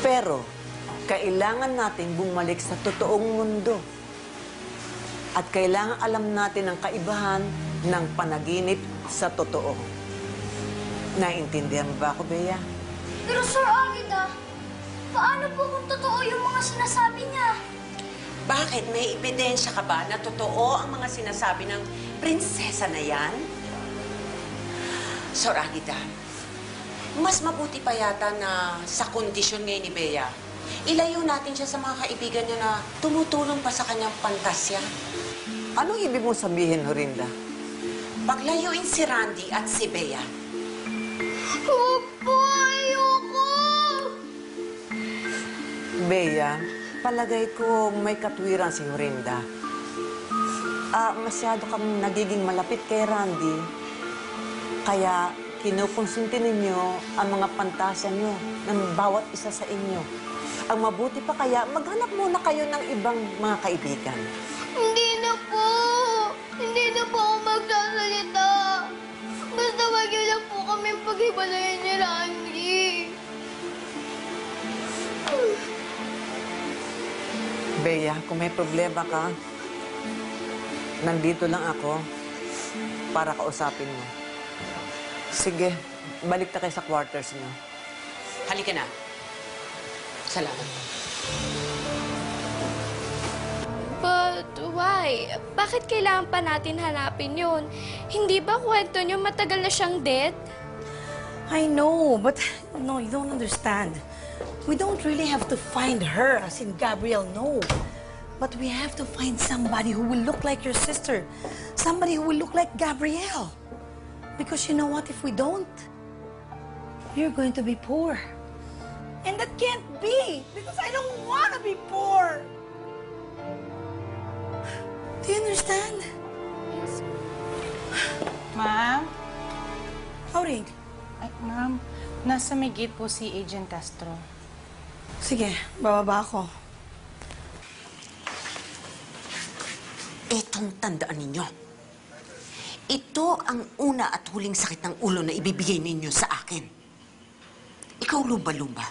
Pero, kailangan natin bumalik sa totoong mundo. At kailangan alam natin ang kaibahan ng panaginip sa totoo. Naiintindihan mo ba ako, Bea? Pero Sir Agida, paano po kung totoo yung mga sinasabi niya? Bakit? May ebidensya ka ba na totoo ang mga sinasabi ng prinsesa na yan? Sir Agida, mas mabuti pa yata na sa kondisyon ngayon ni Bea, ilayo natin siya sa mga kaibigan niya na tumutulong pa sa kanyang pantasya. Anong ibig mong sabihin, Horinda? Paglayuin si Randy at si Bea. Opo, ayoko! Bea, palagay ko may katwiran si Horinda. Masyado kang nagiging malapit kay Randy. Kaya kinukonsinti ninyo ang mga pantasya nyo ng bawat isa sa inyo. Ang mabuti pa kaya, maghanap muna kayo ng ibang mga kaibigan. Hindi na po! Hindi na po ako magsasalita! Basta wag niyo lang po kami pag-hibalayan ni Randy. Bea, kung may problema ka, nandito lang ako para kausapin mo. Sige, balik na kayo sa quarters niyo. Halika na. Salamat. But why? Bakit kailangan pa natin hanapin yun? Hindi ba kwento niyo matagal na siyang dead? I know, but no, you don't understand. We don't really have to find her, as in Gabrielle, no. But we have to find somebody who will look like your sister. Somebody who will look like Gabrielle. Because you know what, if we don't, you're going to be poor. And that can't be, because I don't want to be poor. Do you understand? Ma'am? Auring, Ay, ma'am, nasa may gate po si Agent Castro. sige, bababa ako. Itong tandaan ninyo. Ito ang una at huling sakit ng ulo na ibibigay ninyo sa akin. Ikaw, lumba-lumba,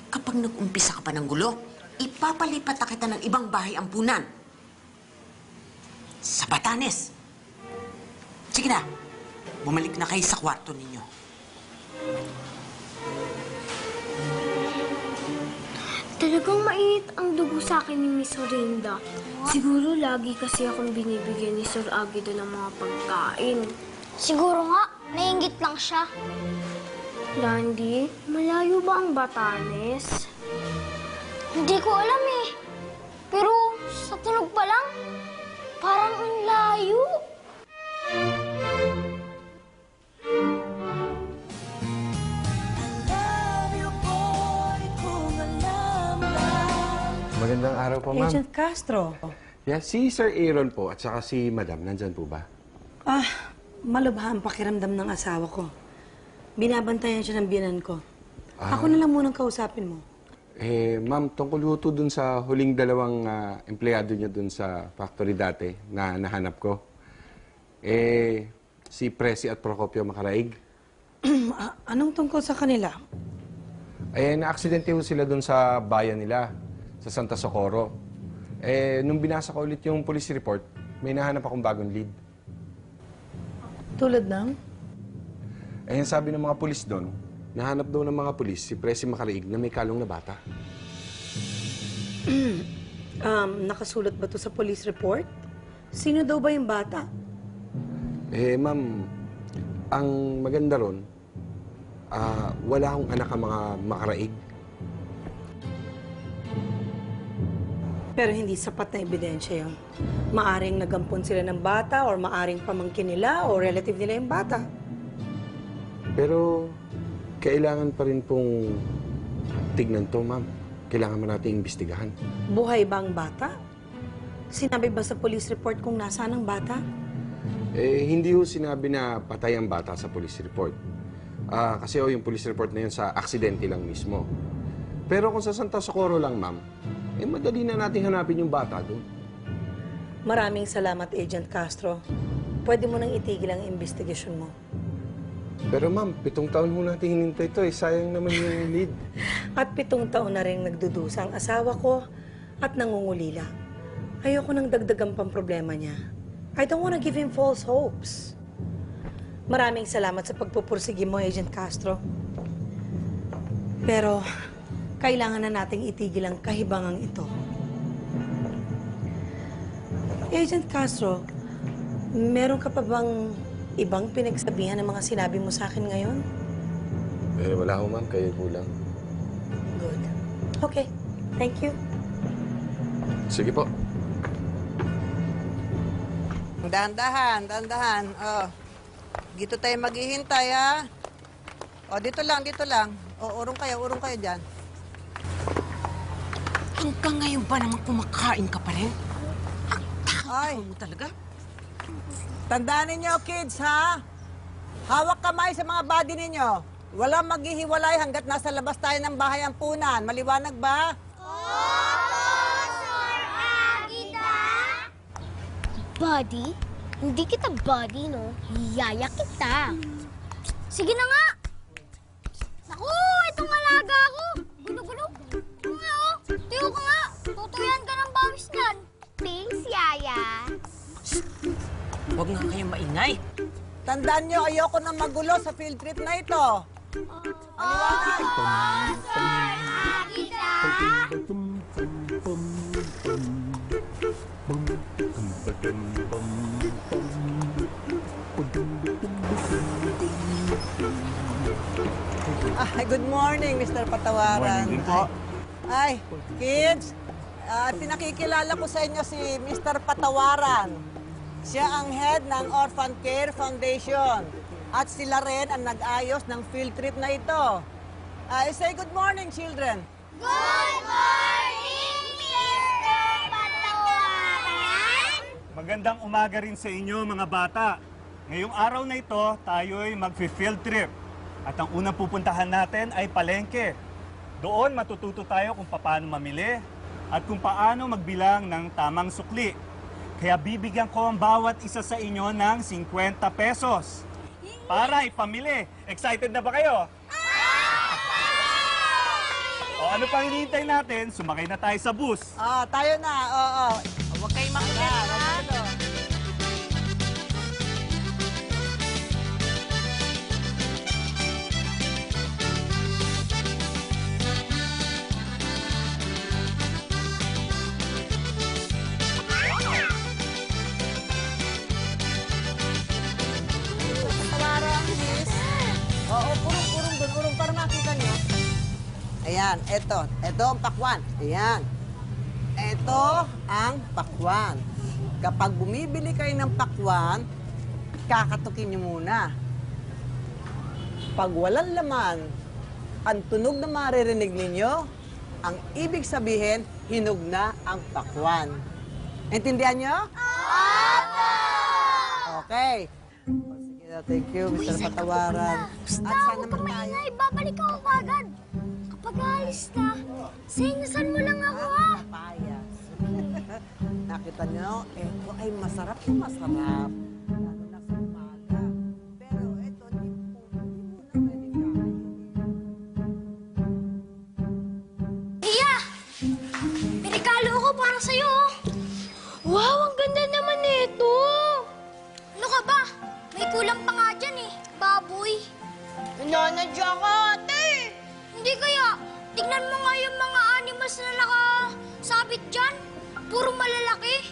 kapag nag-umpisa ka pa ng gulo, ipapalipat na kita ng ibang bahay ampunan. Sa Batanes. Sige na, bumalik na kayo sa kwarto ninyo. Talagang mainit ang dugo sa akin ni Miss Horinda. Siguro lagi kasi akong binibigyan ni Sir Agida ng mga pagkain. Siguro nga, nainggit lang siya. Randy, malayo ba ang Batanes? Hindi ko alam eh. Pero sa tunog pa lang, parang ang layo. Magandang araw po, ma'am. Agent Castro. Yeah, si Sir Aaron po at saka si Madam, nandyan po ba? Malubha ang pakiramdam ng asawa ko. Binabantayan siya ng biyanan ko. Ah. Ako na lang munang kausapin mo. Ma'am, tungkol ho to dun sa huling dalawang empleyado niya dun sa factory dati na nahanap ko. Si Presi at Procopio Macaraig. Anong tungkol sa kanila? Na-aksidente ho sila dun sa bayan nila, sa Santa Socorro. Nung binasa ko ulit yung police report, may nahanap akong bagong lead. Tulad ng? Sabi ng mga pulis doon, nahanap daw ng mga pulis si Presi Macaraig na may kalong na bata. Nakasulat ba to sa police report? Sino daw ba yung bata? Ma'am, ang maganda ron, wala akong anak ang mga Macaraig. Pero hindi sapat na ebidensya yun. Maaring nagampon sila ng bata or maaring pamangkin nila o relative nila yung bata. Pero kailangan pa rin pong tignan to, ma'am. Kailangan man natin imbestigahan. Buhay ba ang bata? Sinabi ba sa police report kung nasaan ang bata? Hindi ho sinabi na patay ang bata sa police report. Kasi yung police report na yun sa aksidente lang mismo. Pero kung sa Santa Socorro lang, ma'am, madali na natin hanapin yung bata doon. Maraming salamat, Agent Castro. Pwede mo nang itigil ang investigasyon mo. Pero ma'am, 7 taon ho natin hinintay ito eh. Sayang naman yung lead. At 7 taon na rin nagdudusa ang asawa ko at nangungulila. Ayoko nang dagdagan pang problema niya. I don't wanna give him false hopes. Maraming salamat sa pagpupursige mo, Agent Castro. Pero, kailangan na nating itigil ang kahibangang ito. Agent Castro, meron ka pa bang ibang pinagsabihan ng mga sinabi mo sa akin ngayon? Eh, wala ho ma'am. Kayo po lang. Good. Okay. Thank you. Sige po. Dahan-dahan, dahan-dahan. Oh. Dito tayo maghihintay, ha? O, dito lang, dito lang. O, urong kayo dyan. Hanggang ngayon ba naman kumakain ka pa rin? Ay, Ano mo talaga? tandaan ninyo, kids, ha? Hawak kamay sa mga body ninyo. Walang maghihiwalay hanggat nasa labas tayo ng bahay ampunan. Maliwanag ba? Buddy? Hindi kita buddy, no? Yaya kita. Sige na nga! Naku, itong alaga ko! Gulo-gulo! Ito nga, oh! Tiyo ka nga! Tutuyan ka ng bawis niyan! Thanks, Yaya! Huwag nga kayong maingay. Tandaan nyo, ayoko na magulo sa field trip na ito. Ay, good morning, Mr. Patawaran. Morning din po. Ay, kids, pinakikilala ko sa inyo si Mr. Patawaran. Siya ang head ng Orphan Care Foundation. At sila rin ang nag-ayos ng field trip na ito. Say good morning, children. Good morning, Mr. Patawaran! Magandang umaga rin sa inyo mga bata. Ngayong araw na ito, tayo'y mag-field trip. At ang unang pupuntahan natin ay palengke. Doon matututo tayo kung paano mamili at kung paano magbilang ng tamang sukli. Kaya bibigyan ko ang bawat isa sa inyo ng 50 pesos. Para ipamili. Excited na ba kayo? O ano pang hinihintay natin? Sumakay na tayo sa bus. Tayo na. Oo. Huwag kayong makulit, ha? Patawaran, please. Oo, urong doon. Urong para makita nyo. Ayan, eto. Eto ang pakwan. Ayan. Eto ang pakwan. Kapag bumibili kayo ng pakwan, kakatukin nyo muna. Pag walang laman, ang tunog na maririnig ninyo, ang ibig sabihin, hinog na ang pakwan. Intindihan nyo? Okay. Sige na, thank you, Mr. Patawaran. At saan Huwag naman kang tayo? maingay, babalik ako agad. Kapag alis na, sinasan mo lang ako, ha? Papayas. Nakita nyo, ito ay masarap na masarap. Lalo na sa umaga. Pero ito, hindi mo na pwede kain. Iya! Pinagkalo ko para sa'yo, oh. Wow, ang ganda naman nito. Ano ka ba? May kulang pa nga dyan, eh. Baboy. Nananadya ka, ate. Hindi kaya. Tignan mo nga yung mga animals na nakasabit dyan. Puro malalaki.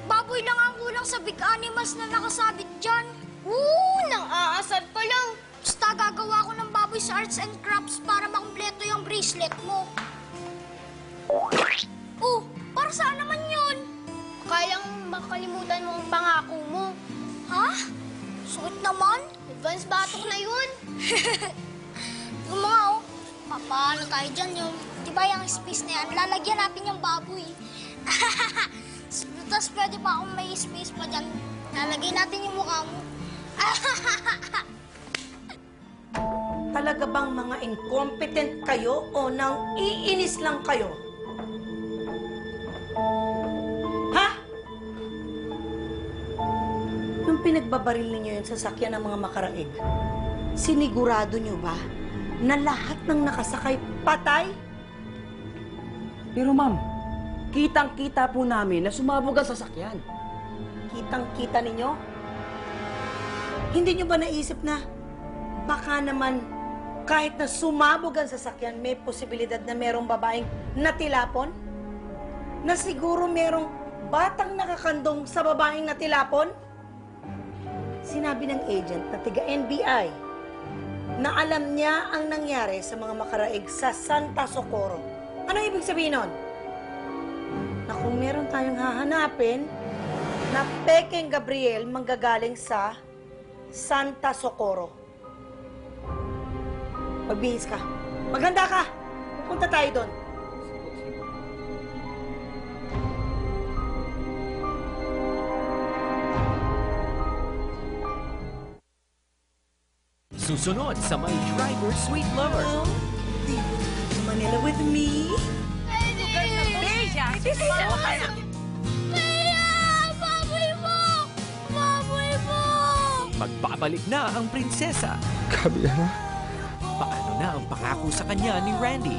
Baboy lang ang kulang sa big animals na nakasabit dyan. Nang aasar pa lang. Basta gagawa ko ng baboy sa arts and crafts para makumpleto yung bracelet mo. Oh, para saan naman yun? Kayang makalimutan mo ang pangako mo. Ha? Suot naman? Advance batok na yun. Yung mga oh, paano tayo dyan yung, di ba yung space na yan, lalagyan natin yung baboy. Tapos pwede pa akong may space pa dyan, lalagay natin yung mukha mo. Talaga bang mga incompetent kayo o nang iinis lang kayo? Ha? Nung pinagbabaril ninyo yung sasakyan ng mga makaraig, Sinigurado niyo ba na lahat ng nakasakay patay? Pero ma'am, kitang-kita po namin na sumabog ang sasakyan. Kitang-kita ninyo? Hindi niyo ba naisip na baka naman kahit na sumabog ang sasakyan, may posibilidad na merong babaeng natilapon? Na siguro merong batang nakakandong sa babaeng natilapon? Sinabi ng agent na tiga-NBI na alam niya ang nangyari sa mga makaraig sa Santa Socorro. Ano ibig sabihin nun? Na kung meron tayong hahanapin na pekeng Gabriel manggagaling sa Santa Socorro. Magbihis ka. Maghanda ka. Pupunta tayo doon. Susunod sa My Driver Sweet Lover. Manila with me. Magbabalik na ang prinsesa. Gabriela? Paano na ang pangako sa kanya ni Randy?